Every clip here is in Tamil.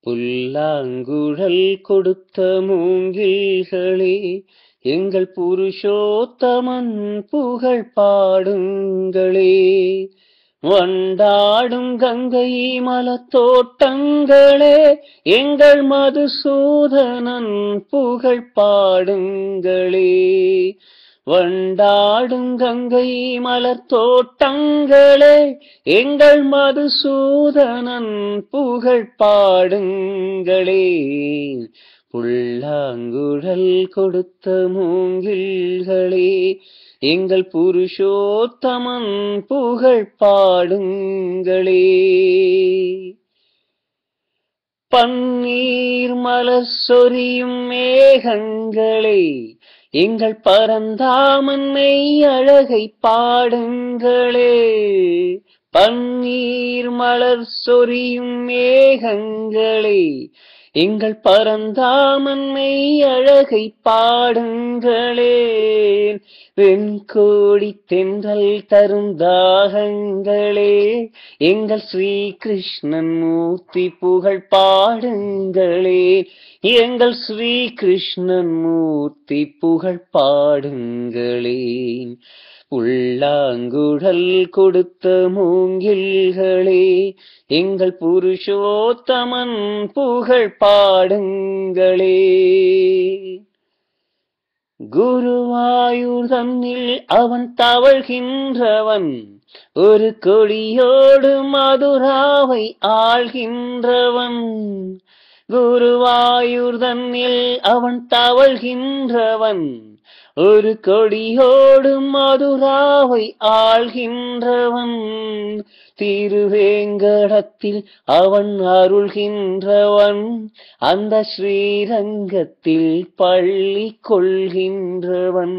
புல்லாங்குழல் கொடுத்த மூங்கில்களே, எங்கள் புருஷோத்தமன் புகழ் பாடுங்களே. வண்டாடும் கங்கை மலத்தோட்டங்களே, எங்கள் மதுசூதனன் புகழ் பாடுங்களே. வண்டாடும் கங்கை மலத்தோட்டங்களே, எங்கள் மதுசூதனன் புகழ் பாடுங்களே. புல்லாங்குழல் கொடுத்த மூங்கில்களே, எங்கள் புருஷோத்தமன் புகழ் பாடுங்களே. பன்னீர் மலர் சொரியும் மேகங்களே, எங்கள் பரந்தாமன் மெய் அழகை பாடுங்களே. பன்னீர் மலர் சொரியும் மேகங்களே, எங்கள் பரந்தாமன் மெய் அழகை பாடுங்களே. வெண்கோடி தென்றல் தரும் தாகங்களே, எங்கள் ஸ்ரீ கிருஷ்ணன் மூர்த்தி புகழ் பாடுங்களே. எங்கள் ஸ்ரீ கிருஷ்ணன் மூர்த்தி புகழ் பாடுங்களே. புல்லாங்குழல் கொடுத்த மூங்கில்களே, எங்கள் புருஷோத்தமன் புகழ் பாடுங்களே. குருவாயூர் தன்னில் அவன் தவழ்கின்றவன், ஒரு கொடியோடு மதுராவை ஆள்கின்றவன். குருவாயூர் தன்னில் அவன் தவழ்கின்றவன், ஒரு கொடியோடு மதுராவை ஆள்கின்றவன். திருவேங்கடத்தில் அவன் அருள்கின்றவன், அந்த ஸ்ரீரங்கத்தில் பள்ளி கொள்கின்றவன்.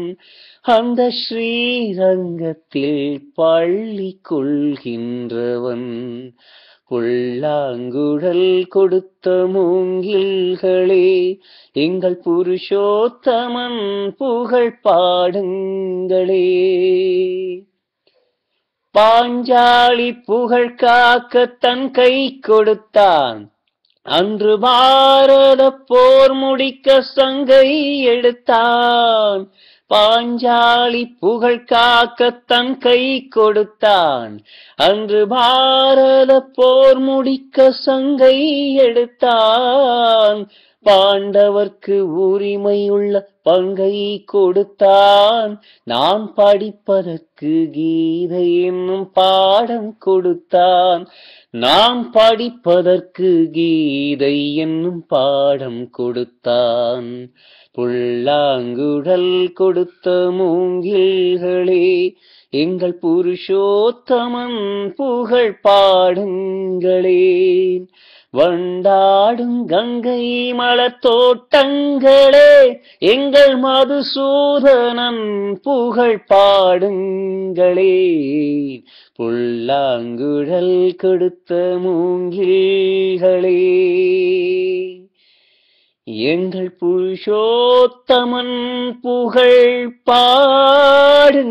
அந்த ஸ்ரீரங்கத்தில் பள்ளி கொள்கின்றவன். புல்லாங்குழல் கொடுத்த மூங்கில்களே, எங்கள் புருஷோத்தமன் புகழ் பாடுங்களே. பாஞ்சாலி புகழ் காக்க தன் கை கொடுத்தான், அன்று பாரத போர் முடிக்க சங்கை எடுத்தான். பாஞ்சாலி புகழ் காக்க தன் கை கொடுத்தான், அன்று பாரத போர் முடிக்க சங்கை எடுத்தான். பாண்டவர்க்கு உரிமையுள்ள பங்கை கொடுத்தான், நான் படிப்பதற்கு கீதை என்னும் பாடம் கொடுத்தான். நான் படிப்பதற்கு கீதை என்னும் பாடம் கொடுத்தான். புல்லாங்குழல் கொடுத்த மூங்கில்களே, எங்கள் புருஷோத்தமன் புகழ் பாடுங்களே. வண்டாடும் கங்கை மலத்தோட்டங்களே, எங்கள் மதுசூதனன் புகழ் பாடுங்களே. புல்லாங்குழல் கொடுத்த மூங்கில்களே, எங்கள் புருஷோத்தமன் புகழ் பாடுங்களே.